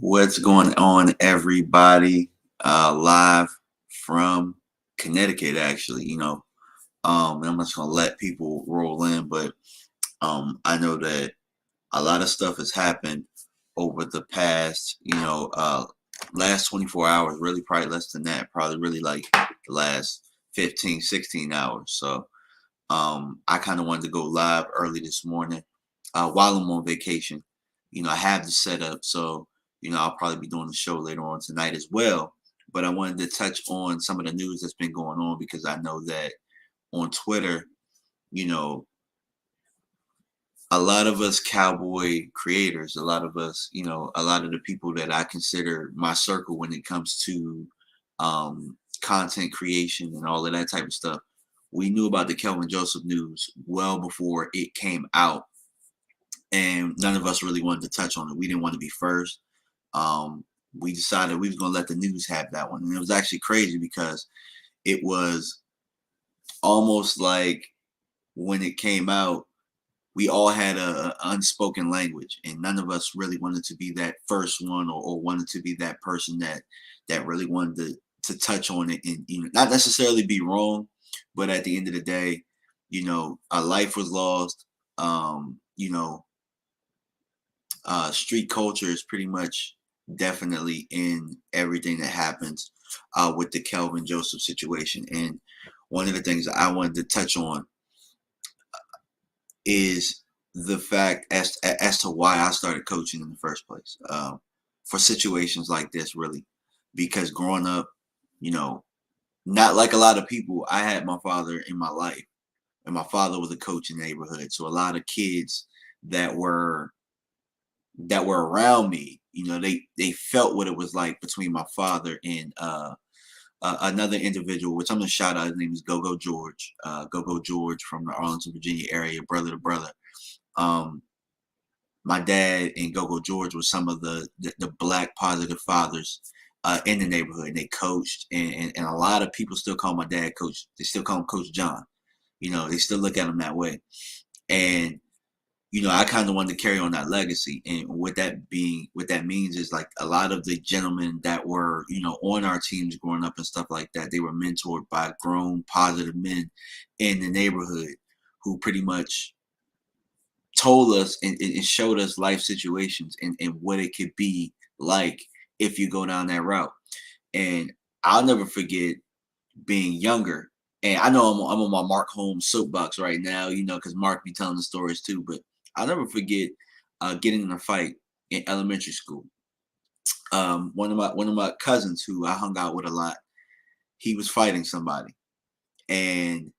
What's going on, everybody? Live from Connecticut, actually. I'm just gonna let people roll in, but I know that a lot of stuff has happened over the past, last 24 hours. Really, probably less than that. Probably really like the last 15, 16 hours. So, I kind of wanted to go live early this morning while I'm on vacation. I have the setup, so I'll probably be doing the show later on tonight as well. But I wanted to touch on some of the news that's been going on because I know that on Twitter, you know, a lot of us cowboy creators, a lot of us, a lot of the people that I consider my circle when it comes to content creation and all of that type of stuff, we knew about the Kelvin Joseph news well before it came out, and none of us really wanted to touch on it. We didn't want to be first. We decided we was gonna let the news have that one, and it was actually crazy because it was almost like when it came out, we all had a unspoken language, and none of us really wanted to be that first one, or wanted to be that person that really wanted to touch on it, and not necessarily be wrong, but at the end of the day, a life was lost. Um, you know, Street culture is pretty much definitely in everything that happens with the Kelvin Joseph situation. And one of the things I wanted to touch on is the fact as to why I started coaching in the first place, for situations like this, really, because growing up, you know, not like a lot of people, I had my father in my life, and my father was a coach in the neighborhood. So a lot of kids that were around me, they felt what it was like between my father and another individual, which I'm gonna shout out. His name is Go George. Go George from the Arlington, Virginia area, brother to brother. Um, my dad and Go George were some of the black positive fathers in the neighborhood. And they coached, and a lot of people still call my dad Coach. They still call him Coach John. They still look at him that way. And I kind of wanted to carry on that legacy. And what that means is, like, a lot of the gentlemen that were, on our teams growing up and stuff like that, they were mentored by grown, positive men in the neighborhood who pretty much told us and showed us life situations and what it could be like if you go down that route. And I'll never forget being younger. And I know I'm on my Mark Holmes soapbox right now, because Mark be telling the stories too. But I'll never forget getting in a fight in elementary school. One of my cousins who I hung out with a lot, he was fighting somebody, and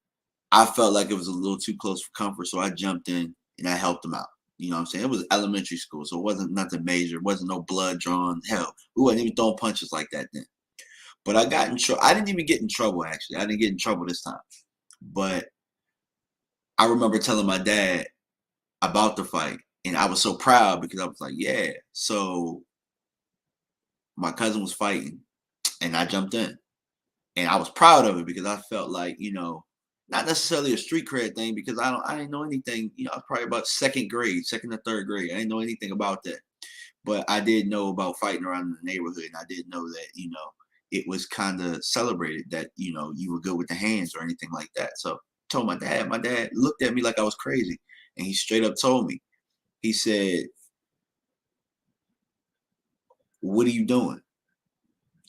I felt like it was a little too close for comfort, so I jumped in and I helped him out. You know what I'm saying? It was elementary school, so it wasn't nothing major. It wasn't no blood drawn. Hell, we wasn't even throwing punches like that then. But I got in trouble. I didn't even get in trouble, actually. I didn't get in trouble this time. But I remember telling my dad about the fight, and I was so proud because I was like, yeah. So my cousin was fighting, and I jumped in. And I was proud of it because I felt like, not necessarily a street cred thing, because I didn't know anything. I was probably about second or third grade. I didn't know anything about that. But I did know about fighting around in the neighborhood, and I did know that, it was kind of celebrated that, you were good with the hands or anything like that. So I told my dad looked at me like I was crazy, and he straight up told me, he said, "What are you doing?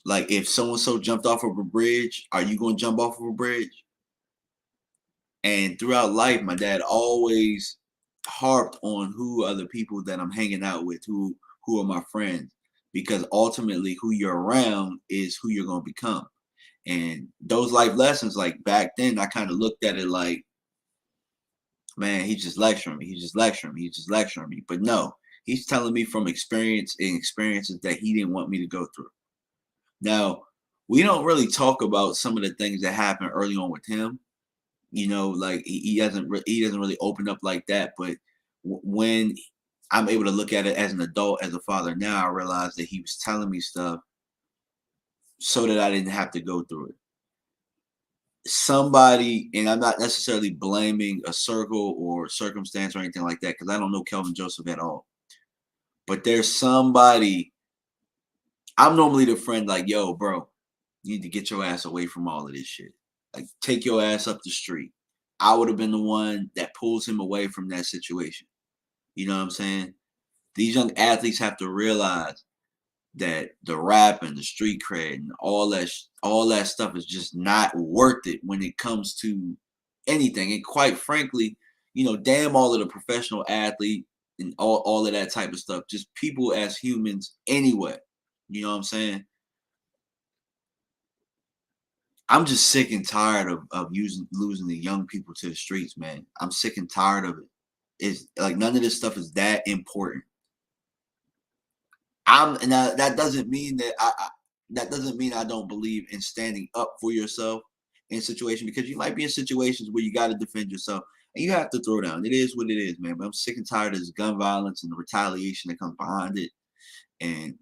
Like, if so and so jumped off of a bridge, are you going to jump off of a bridge?" And throughout life, my dad always harped on who are the people that I'm hanging out with, who are my friends, because ultimately who you're around is who you're going to become. And those life lessons, like back then, I kind of looked at it like, man, he's just lecturing me. He's just lecturing me. He's just lecturing me. But no, he's telling me from experience and experiences that he didn't want me to go through. Now, we don't really talk about some of the things that happened early on with him. Like he doesn't really open up like that. But when I'm able to look at it as an adult, as a father now, I realize that he was telling me stuff so that I didn't have to go through it. Somebody, and I'm not necessarily blaming a circle or circumstance or anything like that, because I don't know Kelvin Joseph at all. But there's somebody I'm normally the friend like, yo, bro, you need to get your ass away from all of this shit. Like, take your ass up the street. I would have been the one that pulls him away from that situation. You know what I'm saying? These young athletes have to realize that the rap and the street cred and all that stuff is just not worth it when it comes to anything. And quite frankly, damn all of the professional athlete and all of that type of stuff. Just people as humans anyway. You know what I'm saying? I'm just sick and tired of losing the young people to the streets, man. I'm sick and tired of it. It's like none of this stuff is that important. Now that doesn't mean that doesn't mean I don't believe in standing up for yourself in situations, because you might be in situations where you got to defend yourself and you have to throw down. It is what it is, man. But I'm sick and tired of this gun violence and the retaliation that comes behind it. And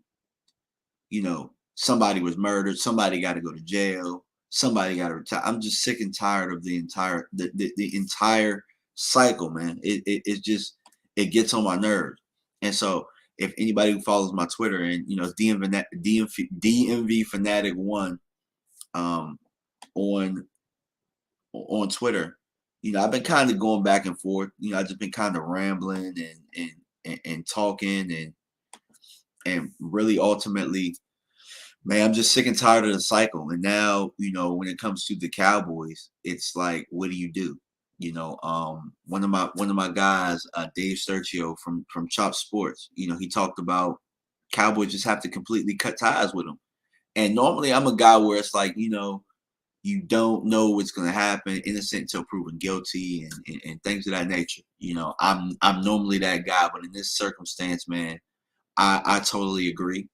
somebody was murdered, somebody got to go to jail, somebody got to retire. I'm just sick and tired of the entire cycle, man. It just it gets on my nerves. And so if anybody who follows my Twitter and DMV Fanatic One on Twitter, I've been kind of going back and forth. I've just been kind of rambling and talking and really ultimately, man, I'm just sick and tired of the cycle. And now, when it comes to the Cowboys, it's like, what do you do? One of my guys, Dave Sturchio from Chop Sports, he talked about Cowboys just have to completely cut ties with them. And normally I'm a guy where it's like, you don't know what's going to happen, innocent until proven guilty, and things of that nature. I'm normally that guy, but in this circumstance, man, I totally agree.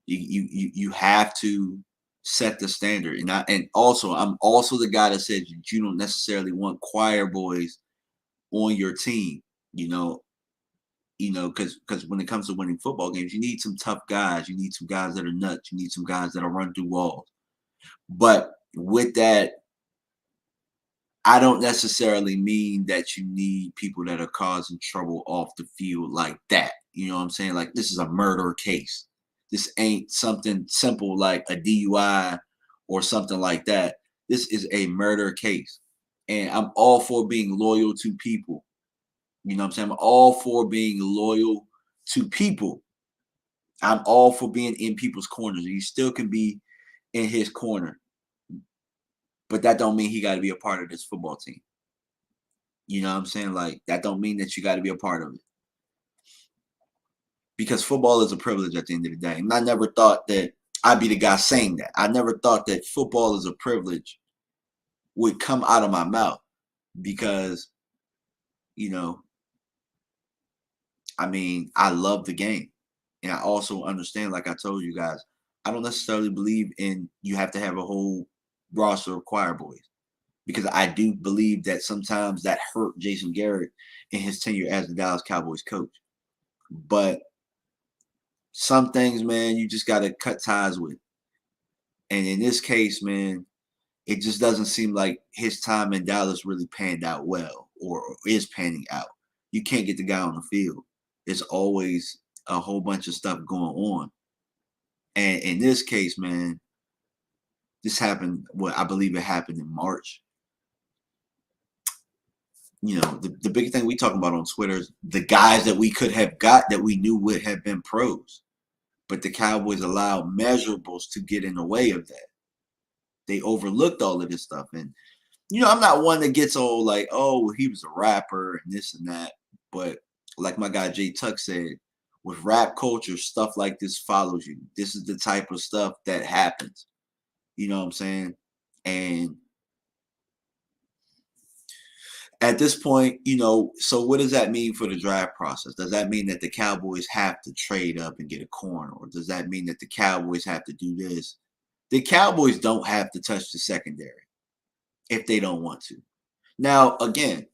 You have to set the standard, and also I'm also the guy that says you don't necessarily want choir boys on your team. Because when it comes to winning football games, you need some tough guys. You need some guys that are nuts. You need some guys that'll run through walls. But with that, I don't necessarily mean that you need people that are causing trouble off the field like that. You know what I'm saying? Like, this is a murder case. This ain't something simple like a DUI or something like that. This is a murder case. And I'm all for being loyal to people. You know what I'm saying? I'm all for being loyal to people. I'm all for being in people's corners. You still can be in his corner, but that don't mean he got to be a part of this football team. You know what I'm saying? Like, that don't mean that you got to be a part of it. Because football is a privilege at the end of the day. And I never thought that I'd be the guy saying that. I never thought that football is a privilege would come out of my mouth, because, I love the game. And I also understand, like I told you guys, I don't necessarily believe in you have to have a whole roster of choir boys, because I do believe that sometimes that hurt Jason Garrett in his tenure as the Dallas Cowboys coach. But some things, man, you just got to cut ties with. And in this case, man, it just doesn't seem like his time in Dallas really panned out well, or is panning out. You can't get the guy on the field. There's always a whole bunch of stuff going on. And in this case, man, this happened, I believe it happened in March. The big thing we talk about on Twitter is the guys that we could have got that we knew would have been pros. But the Cowboys allowed measurables to get in the way of that. They overlooked all of this stuff. And, I'm not one that gets all like, oh, well, he was a rapper and this and that. But like my guy Jay Tuck said, with rap culture, stuff like this follows you. This is the type of stuff that happens. You know what I'm saying? And at this point, so what does that mean for the draft process? Does that mean that the Cowboys have to trade up and get a corner? Or does that mean that the Cowboys have to do this? The Cowboys don't have to touch the secondary if they don't want to. Now, again,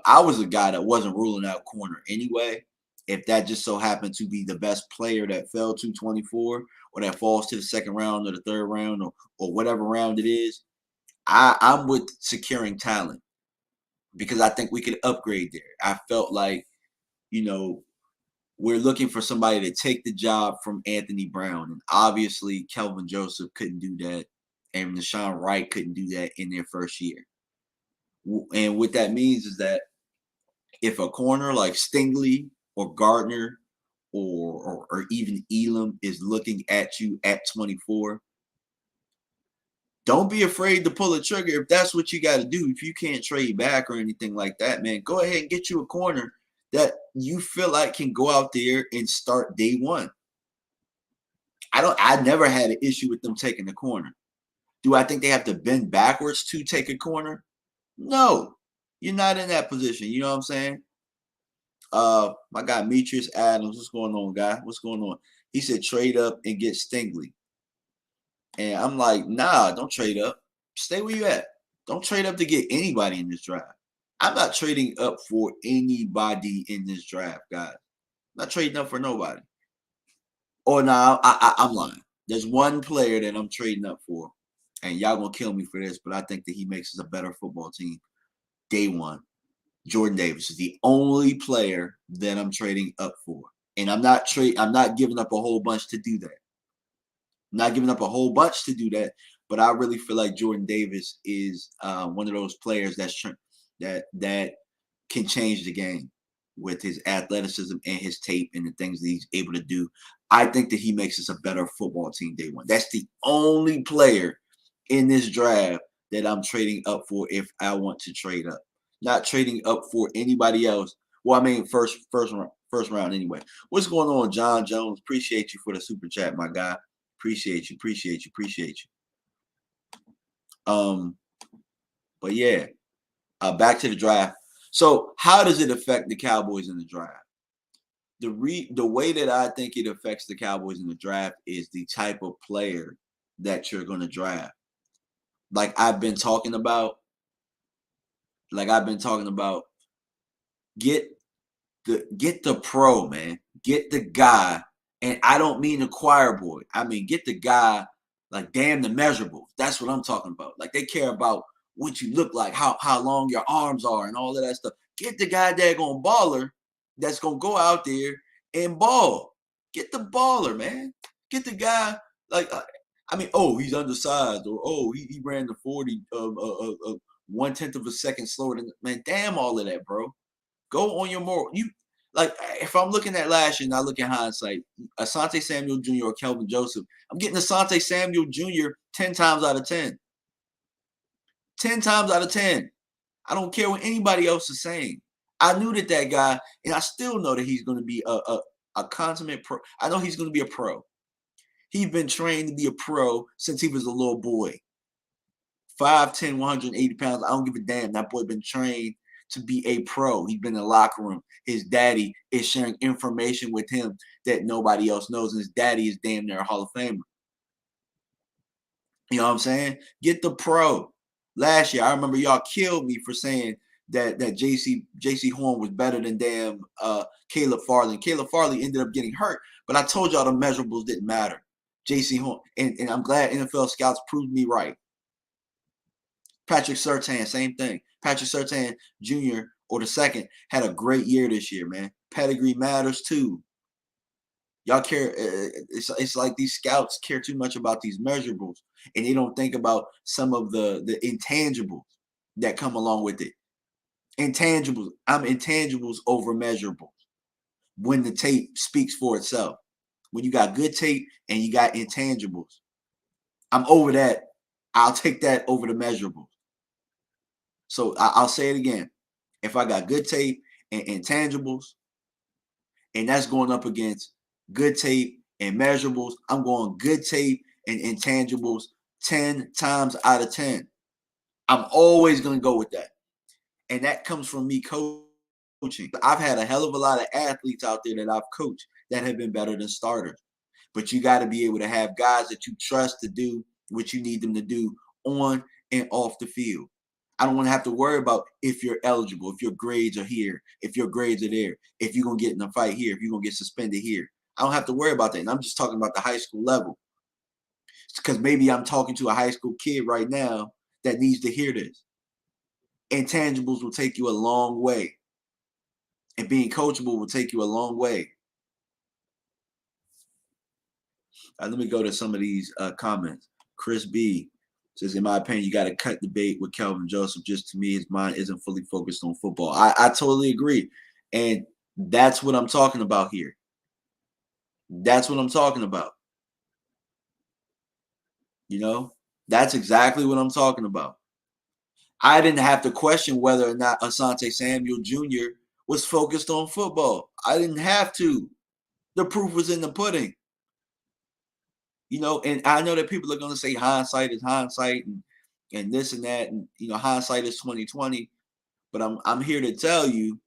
I was a guy that wasn't ruling out corner anyway. If that just so happened to be the best player that fell to 24, or that falls to the second round or the third round, or whatever round it is, I'm with securing talent, because I think we could upgrade there. I felt like, we're looking for somebody to take the job from Anthony Brown. And obviously, Kelvin Joseph couldn't do that. And Deshaun Wright couldn't do that in their first year. And what that means is that if a corner like Stingley or Gardner or even Elam is looking at you at 24, don't be afraid to pull a trigger if that's what you got to do. If you can't trade back or anything like that, man, go ahead and get you a corner that you feel like can go out there and start day one. I never had an issue with them taking the corner. Do I think they have to bend backwards to take a corner? No. You're not in that position. You know what I'm saying? My guy Metrius Adams, what's going on, guy? What's going on? He said trade up and get Stingley. And I'm like, nah, don't trade up. Stay where you at. Don't trade up to get anybody in this draft. I'm not trading up for anybody in this draft, guys. I'm not trading up for nobody. Or no, I'm lying. There's one player that I'm trading up for, and y'all gonna kill me for this, but I think that he makes us a better football team day one. Jordan Davis is the only player that I'm trading up for, and I'm not giving up a whole bunch to do that. I'm not giving up a whole bunch to do that, but I really feel like Jordan Davis is one of those players that can change the game with his athleticism and his tape and the things that he's able to do. I think that he makes us a better football team day one. That's the only player in this draft that I'm trading up for if I want to trade up. Not trading up for anybody else. Well, I mean, first round anyway. What's going on, John Jones? Appreciate you for the super chat, my guy. Appreciate you. But yeah, back to the draft. So, how does it affect the Cowboys in the draft? The way that I think it affects the Cowboys in the draft is the type of player that you're going to draft. Like I've been talking about, get the pro, man. Get the guy, and I don't mean the choir boy. I mean get the guy like damn the measurables. That's what I'm talking about. Like they care about what you look like, how long your arms are, and all of that stuff. Get the guy daggone baller that's gonna go out there and ball. Get the baller, man. Get the guy like he's undersized, or he ran the 40 1/10 of a second slower than man. Damn all of that, bro. Go on your moral. Like if I'm looking at last year and I look at hindsight, Asante Samuel Jr. or Kelvin Joseph, I'm getting Asante Samuel Jr. 10 times out of 10. 10 times out of 10. I don't care what anybody else is saying. I knew that guy, and I still know that he's going to be a consummate pro. I know he's going to be a pro. He's been trained to be a pro since he was a little boy. 5'10", 180 pounds. I don't give a damn. That boy been trained to be a pro. He's been in the locker room. His daddy is sharing information with him that nobody else knows. And his daddy is damn near a Hall of Famer. You know what I'm saying? Get the pro. Last year, I remember y'all killed me for saying that JC Horn was better than damn Caleb Farley. And Caleb Farley ended up getting hurt. But I told y'all the measurables didn't matter. JC Horn. And I'm glad NFL scouts proved me right. Patrick Surtain, same thing. Patrick Surtain Jr. or the second had a great year this year, man. Pedigree matters too. Y'all care. It's like these scouts care too much about these measurables, and they don't think about some of the intangibles that come along with it. Intangibles. I'm intangibles over measurables. When the tape speaks for itself. When you got good tape and you got intangibles. I'm over that. I'll take that over the measurables. So I'll say it again. If I got good tape and intangibles, and that's going up against good tape and measurables, I'm going good tape and intangibles 10 times out of 10. I'm always going to go with that. And that comes from me coaching. I've had a hell of a lot of athletes out there that I've coached that have been better than starters. But you got to be able to have guys that you trust to do what you need them to do on and off the field. I don't want to have to worry about if you're eligible, if your grades are here, if your grades are there, if you're going to get in a fight here, if you're going to get suspended here. I don't have to worry about that. And I'm just talking about the high school level. Because maybe I'm talking to a high school kid right now that needs to hear this. Intangibles will take you a long way. And being coachable will take you a long way. Let me go to some of these comments. Chris B says, in my opinion, you got to cut debate with Kelvin Joseph. Just to me, his mind isn't fully focused on football. I totally agree. And that's what I'm talking about here. That's what I'm talking about. You know, that's exactly what I'm talking about. I didn't have to question whether or not Asante Samuel Jr. was focused on football. I didn't have to. The proof was in the pudding. You know, and I know that people are going to say hindsight is hindsight and this and that, and hindsight is 2020. But I'm here to tell you,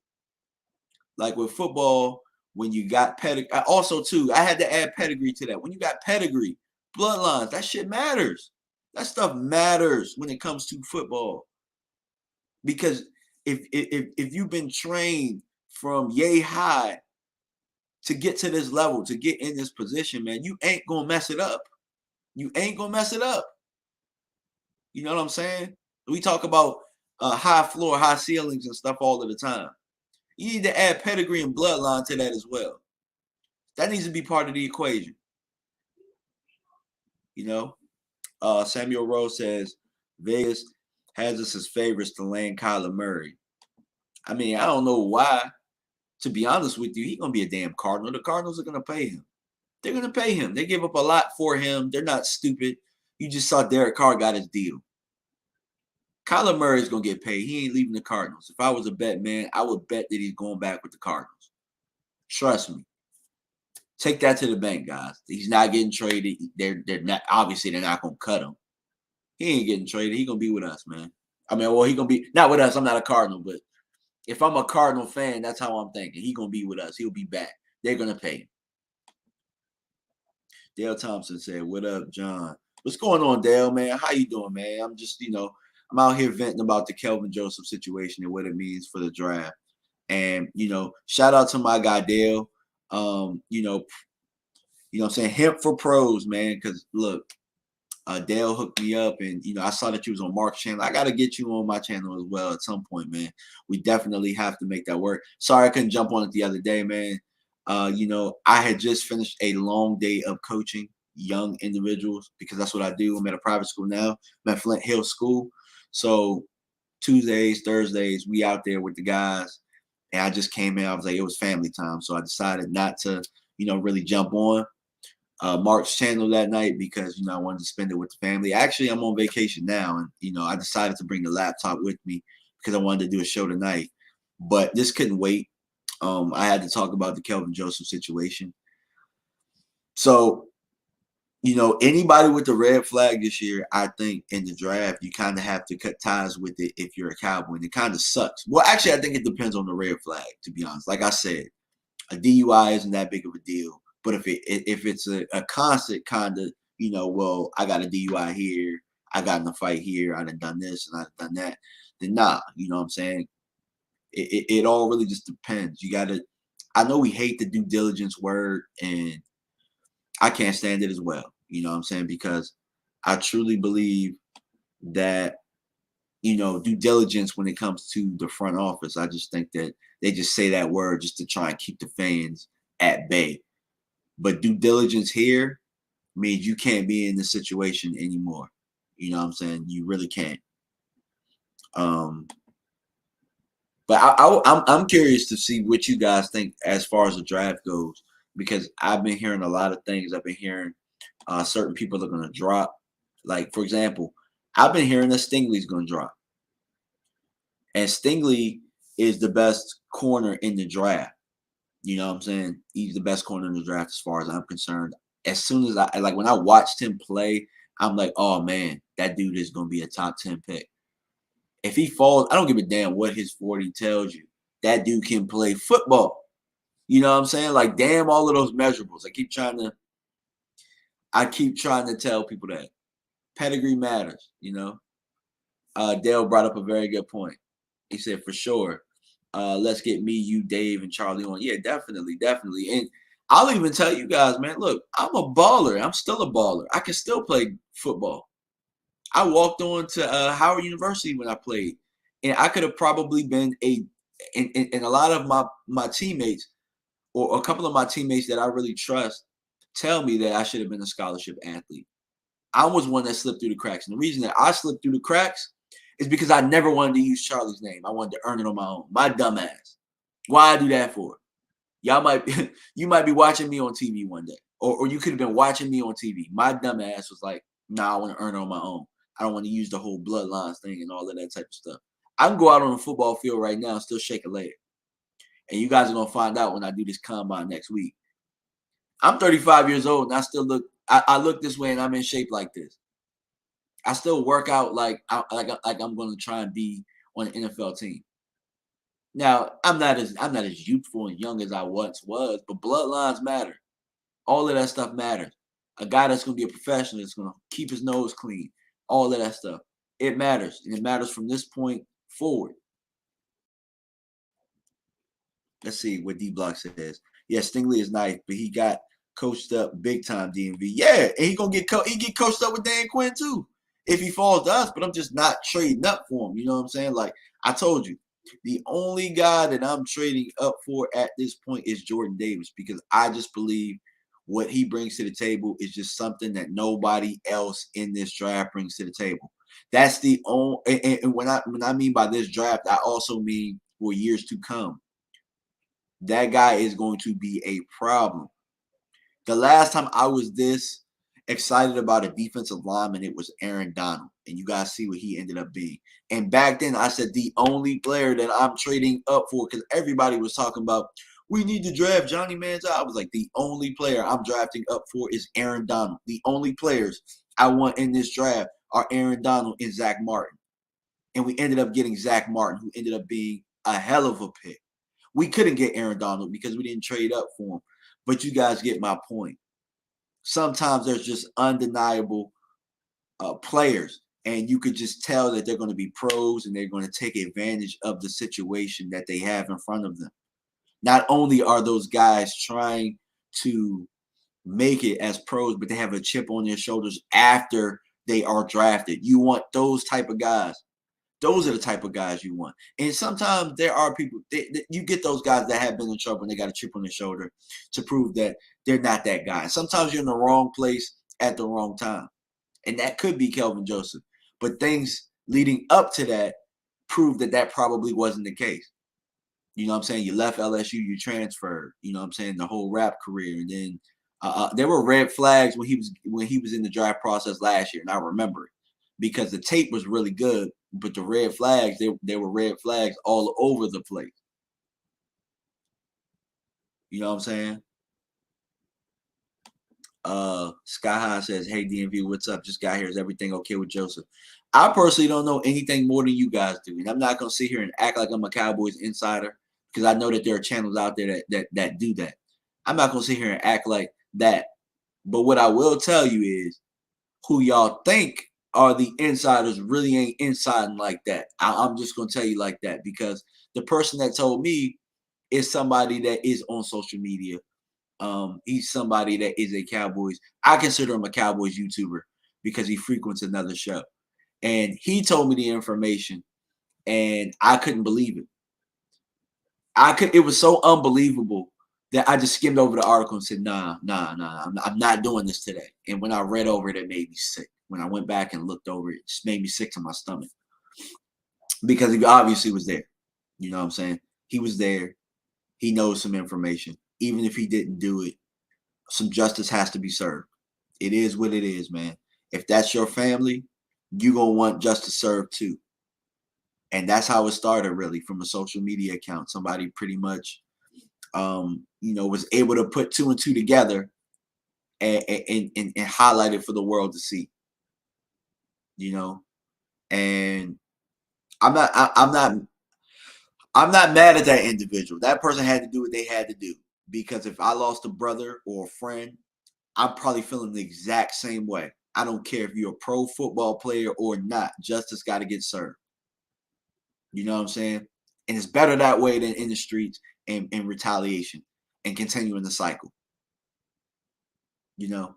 like with football, when you got pedigree, also too, I had to add pedigree to that. When you got pedigree, bloodlines, that shit matters. That stuff matters when it comes to football. Because if you've been trained from yay high to get to this level, to get in this position, man, you ain't gonna mess it up. You ain't gonna mess it up. You know what I'm saying? We talk about high floor, high ceilings, and stuff all of the time. You need to add pedigree and bloodline to that as well. That needs to be part of the equation. You know, Samuel Rose says Vegas has us as favorites to land Kyler Murray. I mean, I don't know why. To be honest with you, he's gonna be a damn Cardinal. The Cardinals are gonna pay him. They're gonna pay him. They give up a lot for him. They're not stupid. You just saw Derek Carr got his deal. Kyler Murray's gonna get paid. He ain't leaving the Cardinals. If I was a bet man, I would bet that he's going back with the Cardinals. Trust me. Take that to the bank, guys. He's not getting traded. They're not, obviously they're not gonna cut him. He ain't getting traded. He's gonna be with us, man. I mean, well, he's gonna be not with us. I'm not a Cardinal, but if I'm a Cardinal fan, that's how I'm thinking. He's gonna be with us. He'll be back. They're gonna pay him. Dale Thompson said, "What up, John? What's going on, Dale, man? How you doing, man? I'm just, I'm out here venting about the Kelvin Joseph situation and what it means for the draft. And, shout out to my guy, Dale. What I'm saying? Hemp for pros, man. Because, look, Dale hooked me up and, I saw that you was on Mark's channel. I got to get you on my channel as well at some point, man. We definitely have to make that work. Sorry I couldn't jump on it the other day, man. I had just finished a long day of coaching young individuals because that's what I do. I'm at a private school now. I'm at Flint Hill School. So Tuesdays, Thursdays, we out there with the guys. And I just came in. I was like, it was family time. So I decided not to, really jump on Mark's channel that night because, I wanted to spend it with the family. Actually, I'm on vacation now. And, I decided to bring the laptop with me because I wanted to do a show tonight. But this couldn't wait. I had to talk about the Kelvin Joseph situation. So, anybody with the red flag this year, I think in the draft, you kind of have to cut ties with it if you're a Cowboy. And it kind of sucks. Well, actually, I think it depends on the red flag, to be honest. Like I said, a DUI isn't that big of a deal. But if it's a constant kind of, well, I got a DUI here, I got in a fight here, I done this and I done that, then nah, you know what I'm saying? It all really just depends. You got to, I know we hate the due diligence word, and I can't stand it as well. You know what I'm saying? Because I truly believe that, due diligence when it comes to the front office, I just think that they just say that word just to try and keep the fans at bay. But due diligence here means you can't be in this situation anymore. You know what I'm saying? You really can't. But I'm curious to see what you guys think as far as the draft goes, because I've been hearing a lot of things. I've been hearing certain people are going to drop. Like, for example, I've been hearing that Stingley's going to drop. And Stingley is the best corner in the draft. You know what I'm saying? He's the best corner in the draft as far as I'm concerned. As soon as when I watched him play, I'm like, oh, man, that dude is going to be a top 10 pick. If he falls, I don't give a damn what his 40 tells you. That dude can play football. You know what I'm saying? Like, damn, all of those measurables. I keep trying to tell people that pedigree matters. Dale brought up a very good point. He said, for sure, let's get me, you, Dave, and Charlie on. Yeah, definitely. And I'll even tell you guys, man, look, I'm a baller. I'm still a baller. I can still play football. I walked on to Howard University when I played, and I could have probably been and a lot of my teammates, or a couple of my teammates that I really trust, tell me that I should have been a scholarship athlete. I was one that slipped through the cracks. And the reason that I slipped through the cracks is because I never wanted to use Charlie's name. I wanted to earn it on my own. My dumb ass. Why I do that for? Y'all might you might be watching me on TV one day. Or you could have been watching me on TV. My dumb ass was like, nah, I want to earn it on my own. I don't want to use the whole bloodlines thing and all of that type of stuff. I can go out on the football field right now and still shake a leg. And you guys are gonna find out when I do this combine next week. I'm 35 years old and I still I look this way and I'm in shape like this. I still work out like I'm going to try and be on an NFL team. Now I'm not as youthful and young as I once was, but bloodlines matter. All of that stuff matters. A guy that's going to be a professional is going to keep his nose clean. All of that stuff. It matters, and it matters from this point forward. Let's see what D Block says. Yeah, Stingley is nice, but he got coached up big time. DMV. Yeah, and he get coached up with Dan Quinn too if he falls to us. But I'm just not trading up for him. You know what I'm saying? Like I told you, the only guy that I'm trading up for at this point is Jordan Davis because I just believe what he brings to the table is just something that nobody else in this draft brings to the table. That's the only. And when I mean by this draft, I also mean for years to come. That guy is going to be a problem. The last time I was this excited about a defensive lineman, it was Aaron Donald. And you guys see what he ended up being. And back then, I said the only player that I'm trading up for, because everybody was talking about, we need to draft Johnny Manziel. I was like, the only player I'm drafting up for is Aaron Donald. The only players I want in this draft are Aaron Donald and Zach Martin. And we ended up getting Zach Martin, who ended up being a hell of a pick. We couldn't get Aaron Donald because we didn't trade up for him. But you guys get my point. Sometimes there's just undeniable players, and you could just tell that they're going to be pros and they're going to take advantage of the situation that they have in front of them. Not only are those guys trying to make it as pros, but they have a chip on their shoulders after they are drafted. You want those type of guys. Those are the type of guys you want. And sometimes there are people, you get those guys that have been in trouble and they got a chip on their shoulder to prove that they're not that guy. Sometimes you're in the wrong place at the wrong time. And that could be Kelvin Joseph. But things leading up to that prove that that probably wasn't the case. You know what I'm saying? You left LSU, you transferred. You know what I'm saying? The whole rap career. And then there were red flags when he was in the draft process last year, and I remember it because the tape was really good, but the red flags there were red flags all over the place. You know what I'm saying? Sky High says, "Hey DMV, what's up? Just got here. Is everything okay with Joseph?" I personally don't know anything more than you guys do, and I'm not gonna sit here and act like I'm a Cowboys insider because I know that there are channels out there that do that. I'm not gonna sit here and act like that. But what I will tell you is who y'all think are the insiders really ain't insiding like that. I'm just gonna tell you like that because the person that told me is somebody that is on social media. He's somebody that is a Cowboys. I consider him a Cowboys YouTuber because he frequents another show. And he told me the information and I couldn't believe it. It was so unbelievable that I just skimmed over the article and said, nah, I'm not doing this today. And when I read over it, it made me sick. When I went back and looked over it, it just made me sick to my stomach because he obviously was there. You know what I'm saying? He was there. He knows some information. Even if he didn't do it, some justice has to be served. It is what it is, man. If that's your family, you're going to want justice served too. And that's how it started, really, from a social media account. Somebody pretty much, was able to put two and two together and highlight it for the world to see. You know, and I'm not mad at that individual. That person had to do what they had to do because if I lost a brother or a friend, I'm probably feeling the exact same way. I don't care if you're a pro football player or not. Justice got to get served. You know what I'm saying? And it's better that way than in the streets and retaliation and continuing the cycle. You know?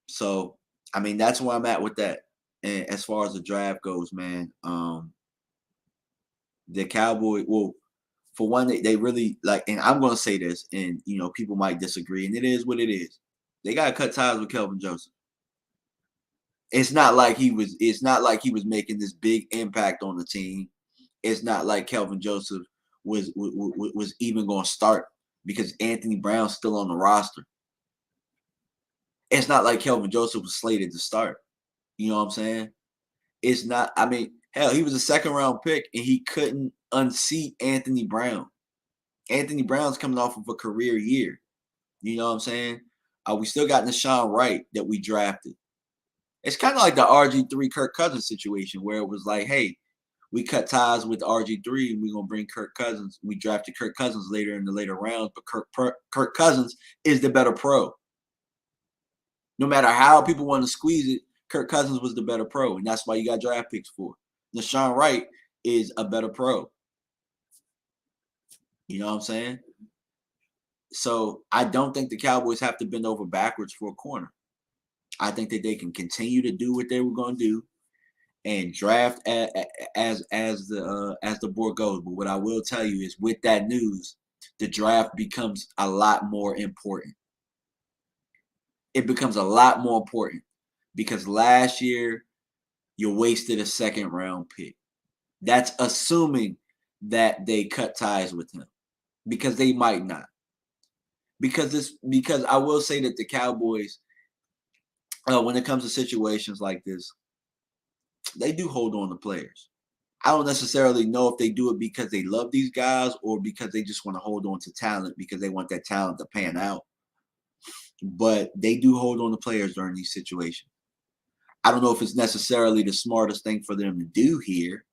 So, I mean, that's where I'm at with that. And as far as the draft goes, man, the Cowboys, well, For one, they really like, and I'm gonna say this, and people might disagree, and it is what it is. They gotta cut ties with Kelvin Joseph. It's not like he was making this big impact on the team. It's not like Kelvin Joseph was even going to start because Anthony Brown's still on the roster. It's not like Kelvin Joseph was slated to start. You know what I'm saying? It's not. I mean, hell, he was a second round pick and he couldn't unseat Anthony Brown. Anthony Brown's coming off of a career year. You know what I'm saying? We still got Nashawn Wright that we drafted. It's kind of like the RG3 Kirk Cousins situation where it was like, hey, we cut ties with RG3 and we're going to bring Kirk Cousins. We drafted Kirk Cousins later in the later rounds, but Kirk Cousins is the better pro. No matter how people want to squeeze it, Kirk Cousins was the better pro, and that's why you got draft picks for. Nashawn Wright is a better pro. You know what I'm saying? So I don't think the Cowboys have to bend over backwards for a corner. I think that they can continue to do what they were going to do and draft as the board goes. But what I will tell you is, with that news, the draft becomes a lot more important. It becomes a lot more important because last year you wasted a second round pick. That's assuming that they cut ties with him, because they might not. Because I will say that the Cowboys, when it comes to situations like this, they do hold on to players. I don't necessarily know if they do it because they love these guys or because they just want to hold on to talent because they want that talent to pan out. But they do hold on to players during these situations. I don't know if it's necessarily the smartest thing for them to do here,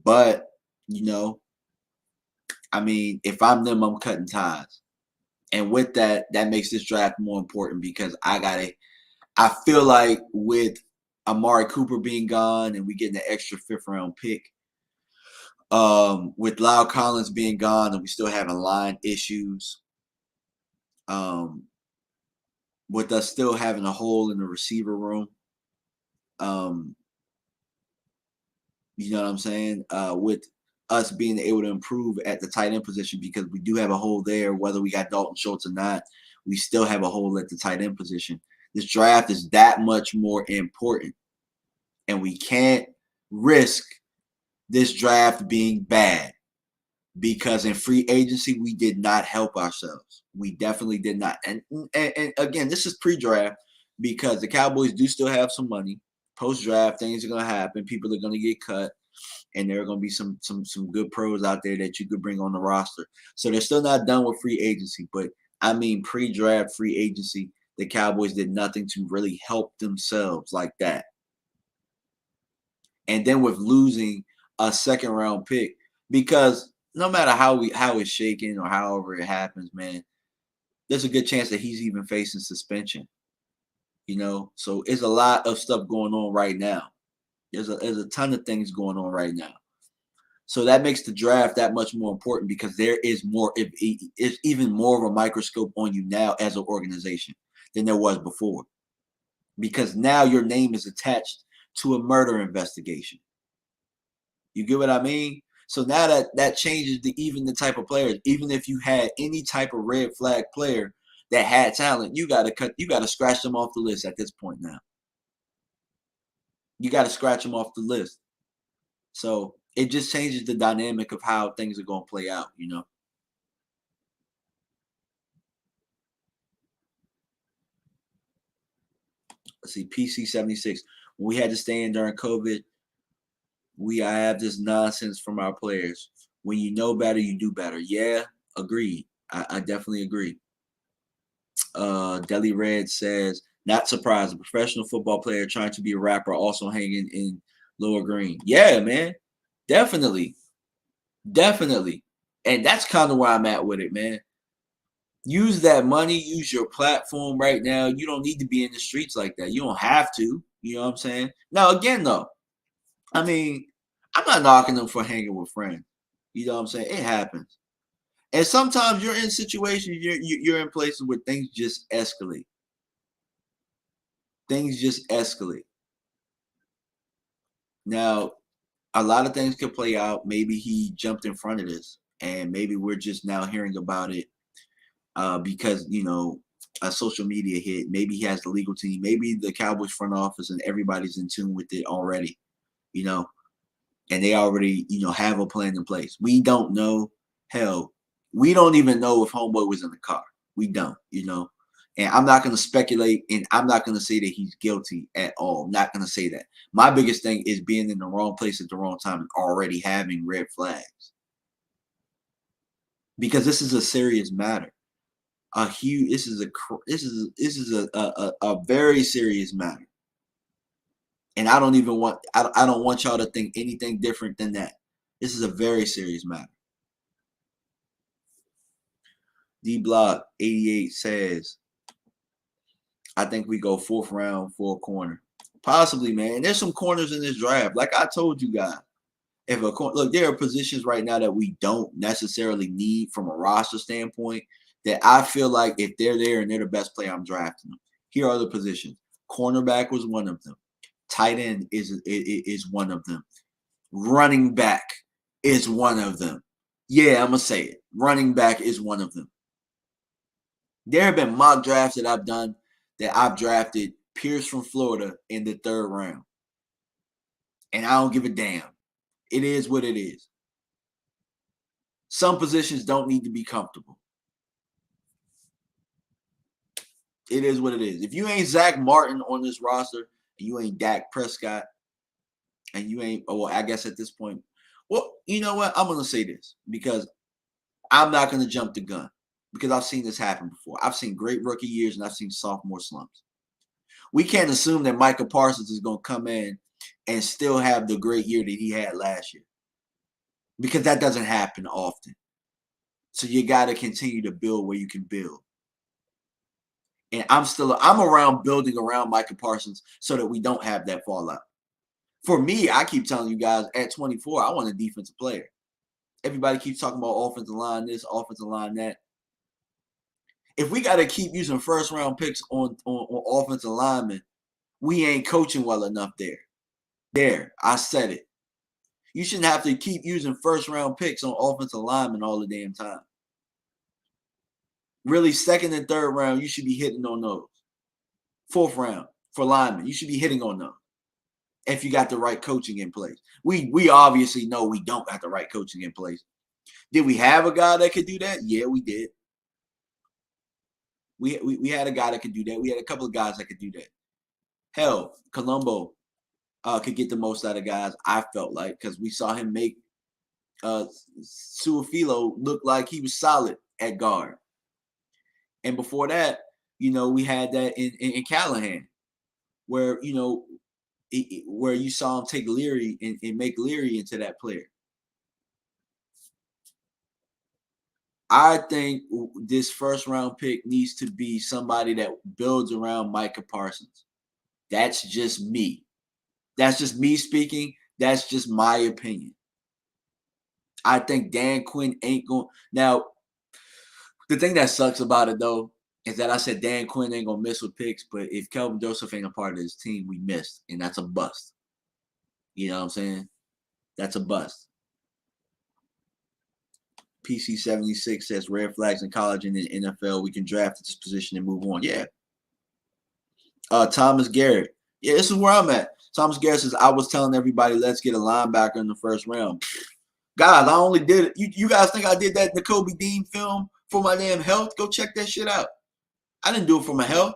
but I mean, if I'm them, I'm cutting ties. And with that, that makes this draft more important because I feel like with Amari Cooper being gone and we getting an extra 5th round pick, with Lyle Collins being gone and we still having line issues, with us still having a hole in the receiver room, you know what I'm saying? With us being able to improve at the tight end position, because we do have a hole there, whether we got Dalton Schultz or not, we still have a hole at the tight end position. This draft is that much more important, and we can't risk this draft being bad, because in free agency we did not help ourselves. We definitely did not. And again, this is pre-draft because the Cowboys do still have some money. Post-draft, things are going to happen. People are going to get cut, and there are going to be some good pros out there that you could bring on the roster. So they're still not done with free agency, but I mean pre-draft free agency, the Cowboys did nothing to really help themselves like that. And then with losing a second round pick, because no matter how it's shaken or however it happens, man, there's a good chance that he's even facing suspension. So it's a lot of stuff going on right now. There's a ton of things going on right now. So that makes the draft that much more important because there is more, it's even more of a microscope on you now as an organization than there was before. Because now your name is attached to a murder investigation. You get what I mean? So now that changes even the type of players. Even if you had any type of red flag player that had talent, you gotta scratch them off the list at this point now. You gotta scratch them off the list. So it just changes the dynamic of how things are gonna play out, Let's see, PC76. When we had to stay in during COVID, we have this nonsense from our players. When you know better, you do better. Yeah, agreed. I definitely agree. Deli Red says, not surprised. A professional football player trying to be a rapper also hanging in Lower Green. Yeah, man. Definitely. Definitely. And that's kind of where I'm at with it, man. Use that money. Use your platform right now. You don't need to be in the streets like that. You don't have to. You know what I'm saying? Now, again, though, I mean, I'm not knocking them for hanging with friends. You know what I'm saying? It happens. And sometimes you're in situations, you're in places where things just escalate. Things just escalate. Now, a lot of things could play out. Maybe he jumped in front of this. and maybe we're just now hearing about it because a social media hit. Maybe he has the legal team. Maybe the Cowboys front office and everybody's in tune with it already. You know, and they already have a plan in place. We don't know. Hell, we don't even know if Homeboy was in the car. We don't. And I'm not going to speculate, and I'm not going to say that he's guilty at all. I'm not going to say that. My biggest thing is being in the wrong place at the wrong time and already having red flags, because this is a serious matter. This is a very serious matter, and I don't even want I don't want y'all to think anything different than that. This is a very serious matter. D Block 88 says, I think we go 4th round for a corner. Possibly, man. And there's some corners in this draft. Like I told you guys, look, there are positions right now that we don't necessarily need from a roster standpoint that I feel like if they're there and they're the best player, I'm drafting them. Here are the positions. Cornerback was one of them. Tight end is one of them. Running back is one of them. Yeah, I'm going to say it. Running back is one of them. There have been mock drafts that I've done that I've drafted Pierce from Florida in the 3rd round. And I don't give a damn. It is what it is. Some positions don't need to be comfortable. It is what it is. If you ain't Zach Martin on this roster, and you ain't Dak Prescott, and you ain't, I guess at this point, well, you know what? I'm going to say this because I'm not going to jump the gun because I've seen this happen before. I've seen great rookie years and I've seen sophomore slumps. We can't assume that Micah Parsons is going to come in and still have the great year that he had last year, because that doesn't happen often. So you got to continue to build where you can build. And I'm around building around Micah Parsons so that we don't have that fallout. For me, I keep telling you guys at 24, I want a defensive player. Everybody keeps talking about offensive line this, offensive line that. If we got to keep using 1st round picks on offensive linemen, we ain't coaching well enough there. There, I said it. You shouldn't have to keep using 1st round picks on offensive linemen all the damn time. Really, 2nd and 3rd round, you should be hitting on those. 4th round for linemen, you should be hitting on those if you got the right coaching in place. We obviously know we don't got the right coaching in place. Did we have a guy that could do that? Yeah, we did. We had a guy that could do that. We had a couple of guys that could do that. Hell, Colombo could get the most out of guys, I felt like, because we saw him make Suafilo look like he was solid at guard. And before that, we had that in Callahan, where, where you saw him take Leary and make Leary into that player. I think this 1st round pick needs to be somebody that builds around Micah Parsons. That's just me. That's just me speaking. That's just my opinion. I think Dan Quinn ain't going. Now, the thing that sucks about it, though, is that I said Dan Quinn ain't going to miss with picks, but if Kelvin Joseph ain't a part of his team, we missed, and that's a bust. You know what I'm saying? That's a bust. PC76 says red flags in college and in the NFL. We can draft at this position and move on. Yeah. Thomas Garrett. Yeah, this is where I'm at. Thomas Garrett says, I was telling everybody, let's get a linebacker in the 1st round. Guys, I only did it. You guys think I did that in the Kobe Dean film for my damn health? Go check that shit out. I didn't do it for my health.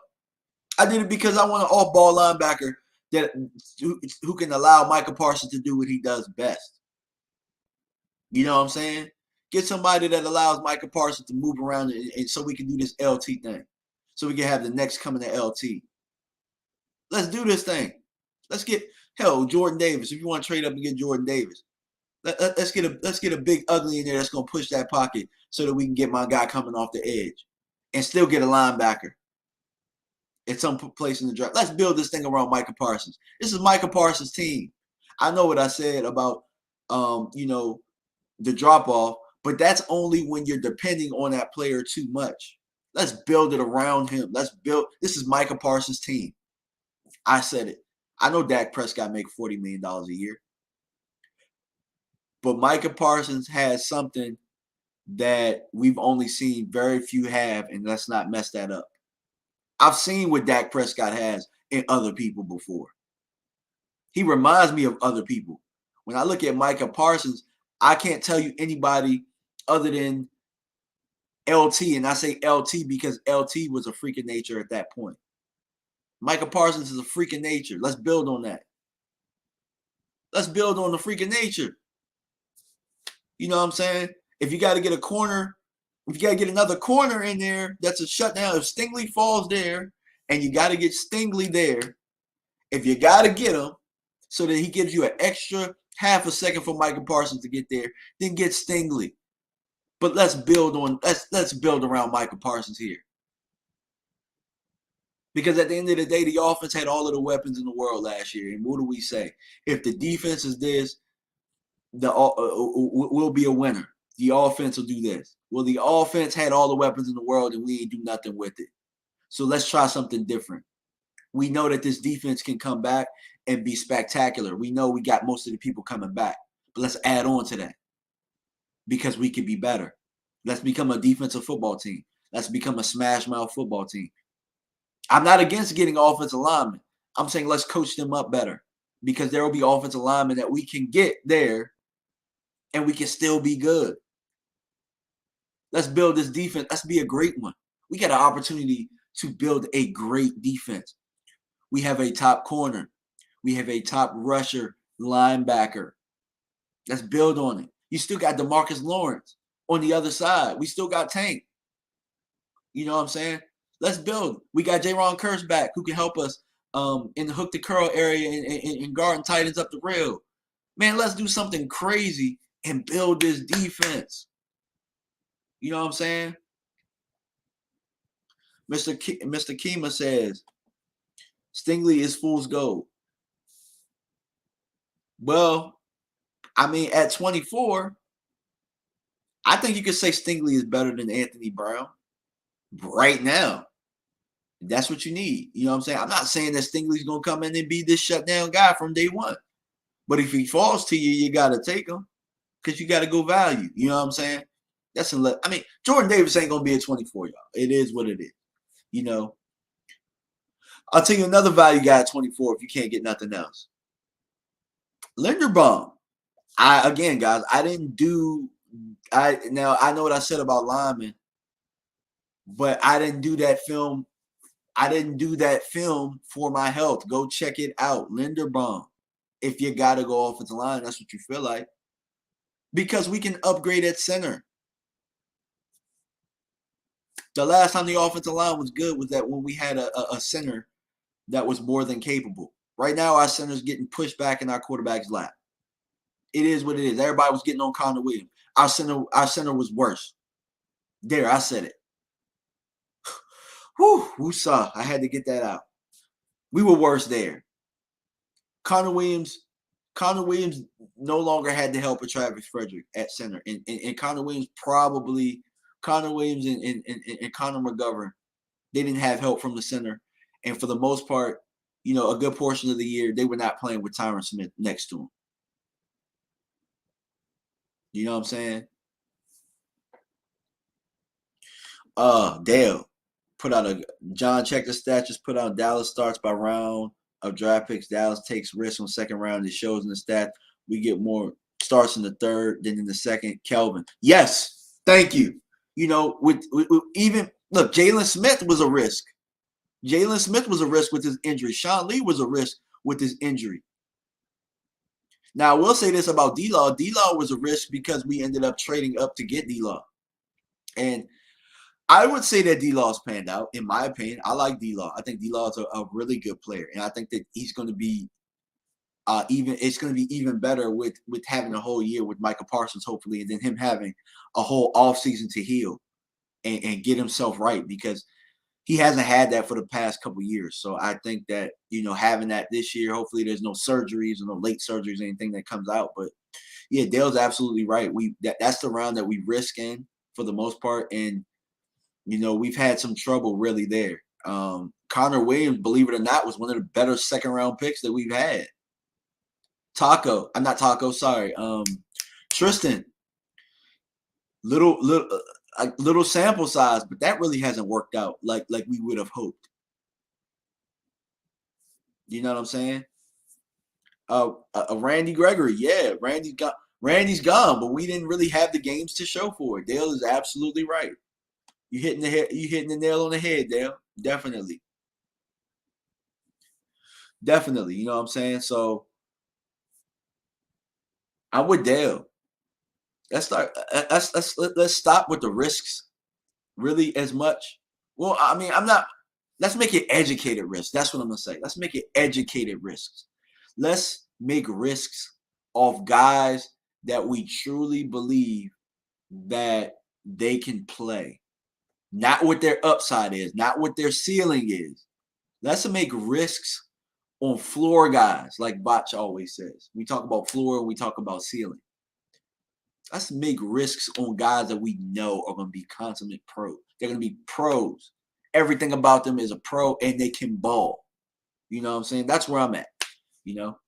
I did it because I want an off-ball linebacker who can allow Micah Parsons to do what he does best. You know what I'm saying? Get somebody that allows Micah Parsons to move around and so we can do this LT thing. So we can have the next coming to LT. Let's do this thing. Let's get, Jordan Davis. If you want to trade up and get Jordan Davis, let's get a big ugly in there that's going to push that pocket so that we can get my guy coming off the edge and still get a linebacker at some place in the draft. Let's build this thing around Micah Parsons. This is Micah Parsons' team. I know what I said about, the drop-off, but that's only when you're depending on that player too much. Let's build it around him. This is Micah Parsons' team. I said it. I know Dak Prescott make $40 million a year. But Micah Parsons has something that we've only seen very few have, and let's not mess that up. I've seen what Dak Prescott has in other people before. He reminds me of other people. When I look at Micah Parsons, I can't tell you anybody other than LT, and I say LT because LT was a freak of nature at that point. Micah Parsons is a freak of nature. Let's build on that. Let's build on the freak of nature. You know what I'm saying? If you got to get a corner, if you got to get another corner in there, that's a shutdown. If Stingley falls there, and you got to get Stingley there, if you got to get him so that he gives you an extra half a second for Micah Parsons to get there, then get Stingley. But let's build around Micah Parsons here. Because at the end of the day, the offense had all of the weapons in the world last year. And what do we say? If the defense is this, we'll be a winner. The offense will do this. Well, the offense had all the weapons in the world, and we ain't do nothing with it. So let's try something different. We know that this defense can come back and be spectacular. We know we got most of the people coming back. But let's add on to that because we can be better. Let's become a defensive football team. Let's become a smash mouth football team. I'm not against getting offensive linemen. I'm saying let's coach them up better because there will be offensive linemen that we can get there and we can still be good. Let's build this defense. Let's be a great one. We got an opportunity to build a great defense. We have a top corner. We have a top rusher, linebacker. Let's build on it. You still got DeMarcus Lawrence on the other side. We still got Tank. You know what I'm saying? Let's build. We got Jaron Kearse back who can help us in the hook to curl area and guarding tight ends up the rail. Man, let's do something crazy and build this defense. You know what I'm saying? Mr. Kima says, Stingley is fool's gold. Well, I mean, at 24, I think you could say Stingley is better than Anthony Brown right now. That's what you need. You know what I'm saying? I'm not saying that Stingley's going to come in and be this shutdown guy from day one. But if he falls to you, you got to take him because you got to go value. You know what I'm saying? I mean, Jordan Davis ain't going to be a 24, y'all. It is what it is. You know, I'll tell you another value guy at 24 if you can't get nothing else. Linderbaum. Again, guys, I know what I said about linemen, but I didn't do that film. I didn't do that film for my health. Go check it out. Linderbaum. If you got to go offensive line, that's what you feel like. Because we can upgrade at center. The last time the offensive line was good was that when we had a center that was more than capable. Right now, our center's getting pushed back in our quarterback's lap. It is what it is. Everybody was getting on Connor Williams. Our center was worse. There, I said it. Whew, woosah. I had to get that out. We were worse there. Connor Williams no longer had the help of Travis Frederick at center. And Connor Williams and Connor McGovern, they didn't have help from the center. And for the most part, you know, a good portion of the year, they were not playing with Tyron Smith next to him. You know what I'm saying? Dale put out John checked the stats, just put out Dallas starts by round of draft picks. Dallas takes risks on second round. It shows in the stat. We get more starts in the third than in the second. Kelvin. Yes. Thank you. You know, with even look, Jalen Smith was a risk. Jalen Smith was a risk with his injury. Sean Lee was a risk with his injury. Now, I will say this about D-Law. D-Law was a risk because we ended up trading up to get D-Law. And I would say that D-Law's panned out, in my opinion. I like D-Law. I think D-Law is a really good player. And I think that he's going to be it's going to be even better with having a whole year with Micah Parsons, hopefully, and then him having a whole offseason to heal and get himself right because he hasn't had that for the past couple of years. So I think that, you know, having that this year, hopefully there's no surgeries or no late surgeries, anything that comes out. But yeah, Dale's absolutely right. That's the round that we risk in for the most part. And, you know, we've had some trouble really there. Connor Williams, believe it or not, was one of the better second round picks that we've had. Tristan. little sample size, but that really hasn't worked out like we would have hoped. You know what I'm saying? Randy Gregory, yeah, Randy's gone, but we didn't really have the games to show for it. Dale is absolutely right. You hitting the nail on the head, Dale. Definitely, definitely. You know what I'm saying? So I'm with Dale. Let's start. Let's stop with the risks really as much. Well, I mean, I'm not. Let's make it educated risks. That's what I'm gonna say. Let's make it educated risks. Let's make risks of guys that we truly believe that they can play. Not what their upside is, not what their ceiling is. Let's make risks on floor guys, like Botch always says. We talk about floor, we talk about ceiling. Let's make risks on guys that we know are going to be consummate pros. They're going to be pros. Everything about them is a pro, and they can ball. You know what I'm saying? That's where I'm at. You know.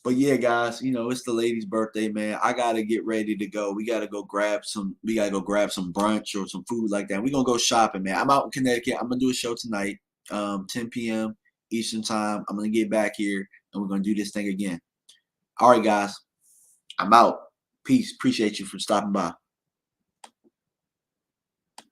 But yeah, guys, it's the lady's birthday, man. I gotta get ready to go. We gotta go grab some. We gotta go grab some brunch or some food like that. We're gonna go shopping, man. I'm out in Connecticut. I'm gonna do a show tonight, 10 p.m. Eastern time. I'm gonna get back here and we're gonna do this thing again. All right, guys. I'm out. Peace. Appreciate you for stopping by.